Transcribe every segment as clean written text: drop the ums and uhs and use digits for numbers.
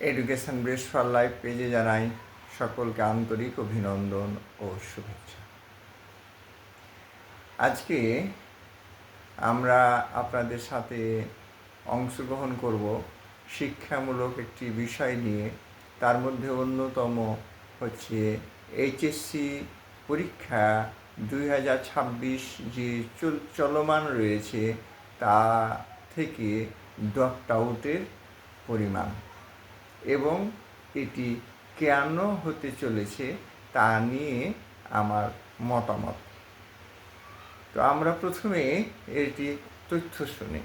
Education base for life পেজে জানাই সকলকে আন্তরিক অভিনন্দন ও শুভেচ্ছা। আজকে আমরা আপনাদের সাথে অংশগ্রহণ করব শিক্ষামূলক একটি বিষয় নিয়ে। তার মধ্যে অন্যতম হচ্ছে এইচএসসি পরীক্ষা 2026 যে চলমান রয়েছে তা থেকে ড্রপ আউটের পরিমাণ এবং এটি কেন হতে চলেছে তা নিয়ে আমার মতামত। তো আমরা প্রথমে এটি তথ্য শুনি।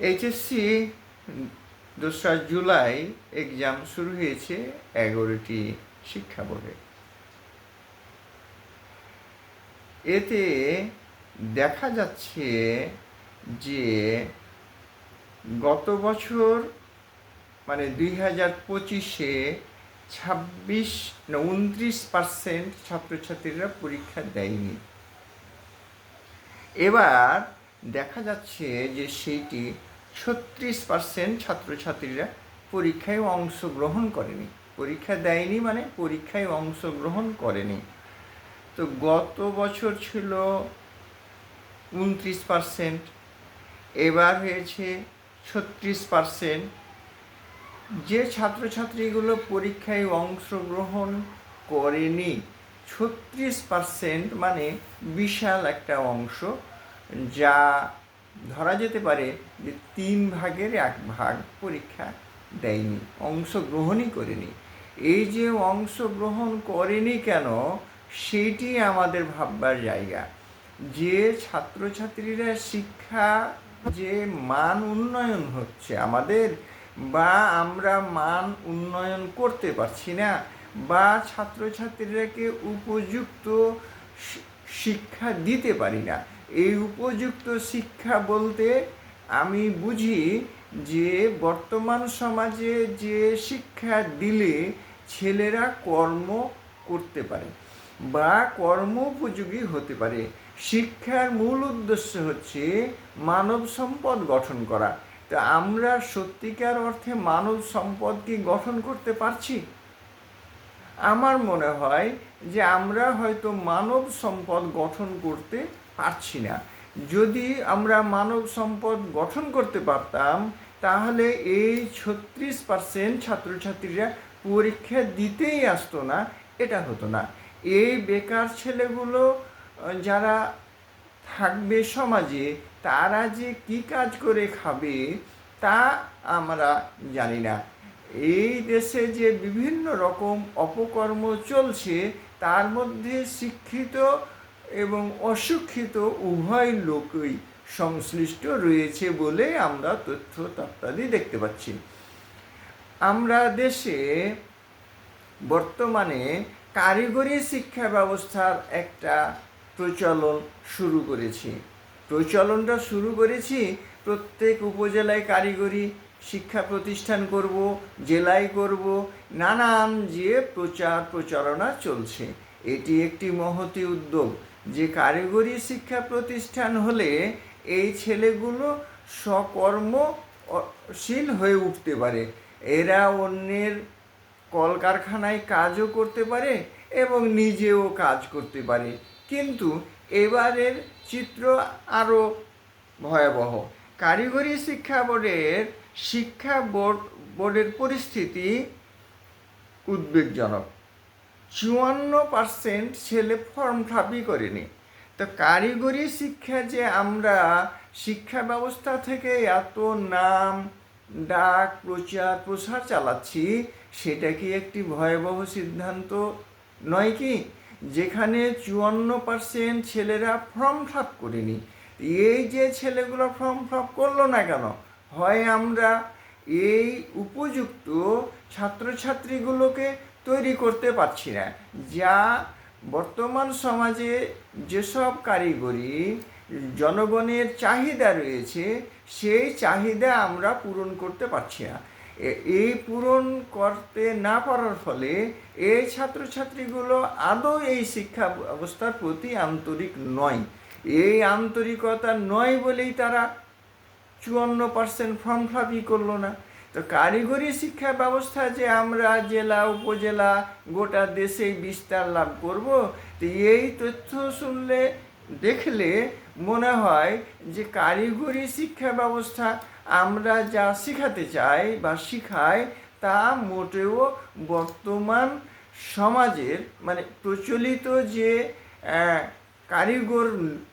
এইচএসসি 2রা জুলাই এক্সাম শুরু হয়েছে 11টি শিক্ষা বোর্ডে। এতে দেখা যাচ্ছে যে গত বছর মানে 2025-এ 29% ছাত্রছাত্রীরা পরীক্ষা দেয়নি। এবার দেখা যাচ্ছে যে সেইটি 36% ছাত্রছাত্রীরা পরীক্ষায় অংশগ্রহণ করেনি। পরীক্ষা দেয়নি মানে পরীক্ষায় অংশগ্রহণ করেনি। তো গত বছর ছিল 29%, এবার হয়েছে 36%। যে ছাত্রছাত্রীগুলো পরীক্ষায় অংশগ্রহণ করেনি 36% মানে বিশাল একটা অংশ, যা ধরা যেতে পারে যে 3 ভাগের 1 ভাগ পরীক্ষা দেয়নি, অংশগ্রহণই করেনি। এই যে অংশগ্রহণ করেনি কেন, সেইটি আমাদের ভাববার জায়গা। যে ছাত্রছাত্রীরা শিক্ষা যে মান উন্নয়ন হচ্ছে আমাদের, বা আমরা মান উন্নয়ন করতে পারছি না, বা ছাত্রছাত্রীরাকে উপযুক্ত শিক্ষা দিতে পারি না। এই উপযুক্ত শিক্ষা বলতে আমি বুঝি যে বর্তমান সমাজে যে শিক্ষা দিলে ছেলেরা কর্ম করতে পারে বা কর্ম উপযোগী হতে পারে। শিক্ষার মূল উদ্দেশ্য হচ্ছে মানব সম্পদ গঠন করা। তা আমরা সত্যিকার অর্থে মানব সম্পদ কি গঠন করতে পারছি? আমার মনে হয় যে আমরা হয়তো মানব সম্পদ গঠন করতে পারছি না। যদি আমরা মানব সম্পদ গঠন করতে পারতাম তাহলে এই 36% ছাত্রছাত্রীরা পরীক্ষা দিতেই আসতো না, এটা হতো না। এই বেকার ছেলেগুলো যারা থাকবে সমাজে, তারা যে কি কাজ করে খাবে তা আমরা জানি না। এই দেশে যে বিভিন্ন রকম অপকর্ম চলছে তার মধ্যে শিক্ষিত এবং অশিক্ষিত উভয় লোকই সংশ্লিষ্ট রয়েছে বলে আমরা তথ্য তথ্যাদি দেখতে পাচ্ছি। আমরা দেশে বর্তমানে কারিগরি শিক্ষা ব্যবস্থার একটা প্রচলনটা শুরু করেছি। প্রত্যেক উপজেলায় কারিগরি শিক্ষা প্রতিষ্ঠান করব, জেলায় করব, নানান যে প্রচারণা চলছে। এটি একটি মহতী উদ্যোগ যে কারিগরি শিক্ষা প্রতিষ্ঠান হলে এই ছেলেগুলো স্বকর্মশীল হয়ে উঠতে পারে। এরা অন্যের কলকারখানায় কাজও করতে পারে এবং নিজেও কাজ করতে পারে। কিন্তু এবারের চিত্র আরও ভয়াবহ। কারিগরি শিক্ষা বোর্ডের পরিস্থিতি উদ্বেগজনক। 54% ছেলে ফর্ম ফিল করেনি। তো কারিগরি শিক্ষা যে আমরা শিক্ষা ব্যবস্থা থেকে এত নাম ডাক প্রসার চালাচ্ছি, সেটা কি একটি ভয়াবহ সিদ্ধান্ত নয় কি? যেখানে 54% ছেলেরা ফর্ম ফিল করেনি। এই যে ছেলেগুলো ফর্ম ফিল করলো না কেন, হয় আমরা এই উপযুক্ত ছাত্রছাত্রীগুলোকে তৈরি করতে পারছি না, যা বর্তমান সমাজে যেসব কারিগরি জনগণের চাহিদা রয়েছে সেই চাহিদা আমরা পূরণ করতে পারছি না। এই পূরণ করতে না পারার ফলে এই ছাত্রছাত্রীগুলো আদৌ এই শিক্ষা ব্যবস্থার প্রতি আন্তরিক নয়। এই আন্তরিকতা নয় বলেই তারা 54% ফর্ম ফিল করলো না। তো কারিগরি শিক্ষা ব্যবস্থা যে আমরা জেলা উপজেলা গোটা দেশেই বিস্তার লাভ করব, তো এই তথ্য শুনলে দেখলে মনে হয় যে কারিগরি শিক্ষা ব্যবস্থা আমরা যা শেখাতে চাই বা শিখাই তা মোটেও বর্তমান সমাজের মানে প্রচলিত যে কারিগর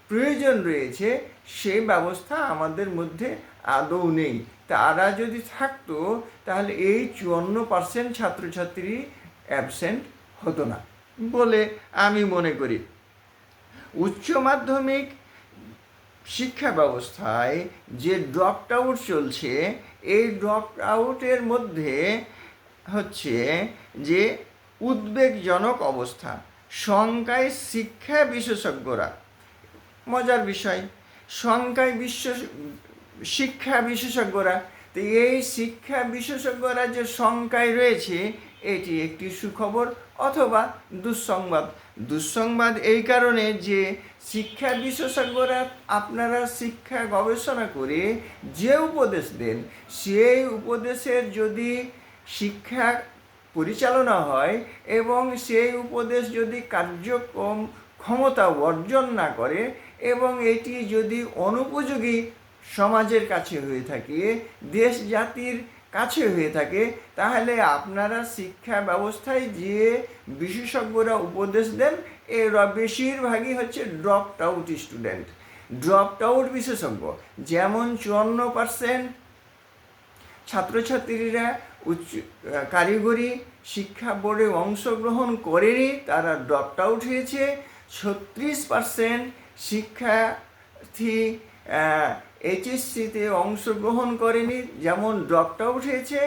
প্রয়োজন রয়েছে সেই ব্যবস্থা আমাদের মধ্যে আদৌ নেই। তারা যদি থাকতো তাহলে এই 54% ছাত্রছাত্রী অ্যাবসেন্ট হতো না বলে আমি মনে করি। উচ্চ মাধ্যমিক শিক্ষা ব্যবস্থায় যে ড্রপ আউট চলছে, এই ড্রপ আউটের মধ্যে হচ্ছে যে উদ্বেগজনক অবস্থা। সংখ্যায় শিক্ষা বিশেষজ্ঞরা, মজার বিষয়, সংখ্যায় শিক্ষা বিশেষজ্ঞরা, তো এই শিক্ষা বিশেষজ্ঞরা যে সংখ্যায় রয়েছে এটি একটি সুখবর অথবা দুঃসংবাদ। দুঃসংবাদ এই কারণে যে শিক্ষা বিশেষজ্ঞরা আপনারা শিক্ষা গবেষণা করে যে উপদেশ দেন, সেই উপদেশের যদি শিক্ষা পরিচালনা হয় এবং সেই উপদেশ যদি কার্যক্রম ক্ষমতা অর্জন না করে এবং এটি যদি অনুপযোগী সমাজের কাছে হয়ে থাকে, দেশ জাতির কাছে হয়ে থাকে, তাহলে আপনারা শিক্ষা ব্যবস্থায় যে বিশেষজ্ঞরা উপদেশ দেন এরা বেশিরভাগই হচ্ছে drop out student, drop out বিশেষজ্ঞ। যেমন 54% ছাত্রছাত্রীরা কারিগরি শিক্ষা বোর্ডে অংশগ্রহণ করেনি, তারা ড্রপ আউট হয়েছে। 36% শিক্ষার্থী এইচএসসিতে অংশগ্রহণ করেনি, যেমন ড্রপ আউট হয়েছে।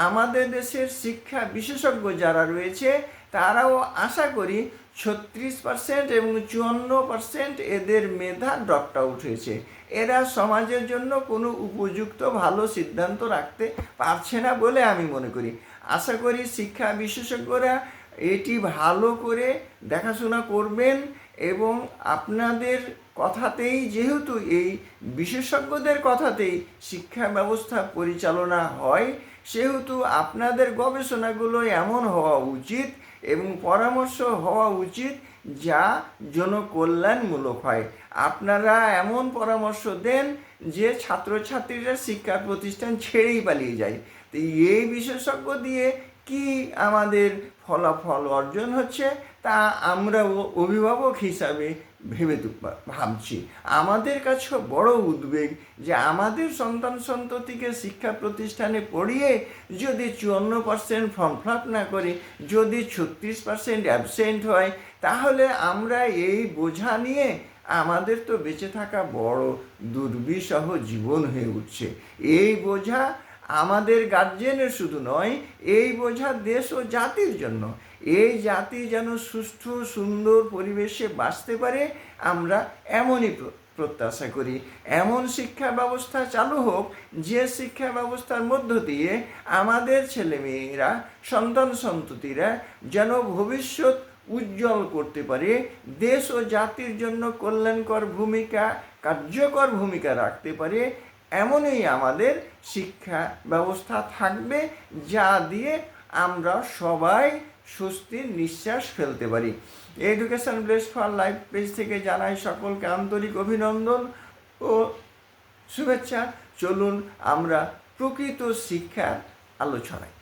আমাদের দেশের শিক্ষা বিশেষজ্ঞ যারা রয়েছে তারাও আশা করি 36% এবং 54% এদের মেধা ড্রপ আউট হয়েছে। এরা সমাজের জন্য কোনো উপযুক্ত ভালো সিদ্ধান্ত রাখতে পারছে না বলে আমি মনে করি। আশা করি শিক্ষা বিশেষজ্ঞরা এটি ভালো করে দেখাশোনা করবেন এবং আপনাদের কথাতেই, যেহেতু এই বিশেষজ্ঞদের কথাতেই শিক্ষা ব্যবস্থা পরিচালনা হয়, সেহেতু আপনাদের গবেষণাগুলো এমন হওয়া উচিত এবং পরামর্শ হওয়া উচিত যা জনকল্যাণমূলক হয়। আপনারা এমন পরামর্শ দেন যে ছাত্রছাত্রীরা শিক্ষা প্রতিষ্ঠান ছেড়েই পালিয়ে যায়। তো এই বিশেষজ্ঞ দিয়ে কি আমাদের ফলাফল অর্জন হচ্ছে তা আমরা অভিভাবক হিসাবে ভাবছি। আমাদের কাছে বড় উদ্বেগ যে আমাদের সন্তান সন্ততিকে শিক্ষা প্রতিষ্ঠানে পড়িয়ে যদি 54% ফর্ম ফিল আপ না করে, যদি 36% অ্যাবসেন্ট হয়, তাহলে আমরা এই বোঝা নিয়ে আমাদের তো বেঁচে থাকা বড় দুর্বিষহ জীবন হয়ে উঠছে। এই বোঝা আমাদের গার্জেনের শুধু নয়, এই বোঝা দেশ ও জাতির জন্য। এই জাতি যেন সুষ্ঠু সুন্দর পরিবেশে বাঁচতে পারে, আমরা এমনই প্রত্যাশা করি। এমন শিক্ষা ব্যবস্থা চালু হোক যে শিক্ষা ব্যবস্থার মধ্য দিয়ে আমাদের ছেলেমেয়েরা, সন্তান সন্ততিরা যেন ভবিষ্যৎ উজ্জ্বল করতে পারে, দেশ ও জাতির জন্য কল্যাণকর ভূমিকা, কার্যকর ভূমিকা রাখতে পারে। এমনই আমাদের শিক্ষা ব্যবস্থা থাকবে যা দিয়ে আমরা সবাই স্বস্তির নিঃশ্বাস ফেলতে পারি। Education blessed for life page থেকে জানাই সকলকে আন্তরিক অভিনন্দন ও শুভেচ্ছা। চলুন আমরা প্রকৃত শিক্ষার আলোচনায়।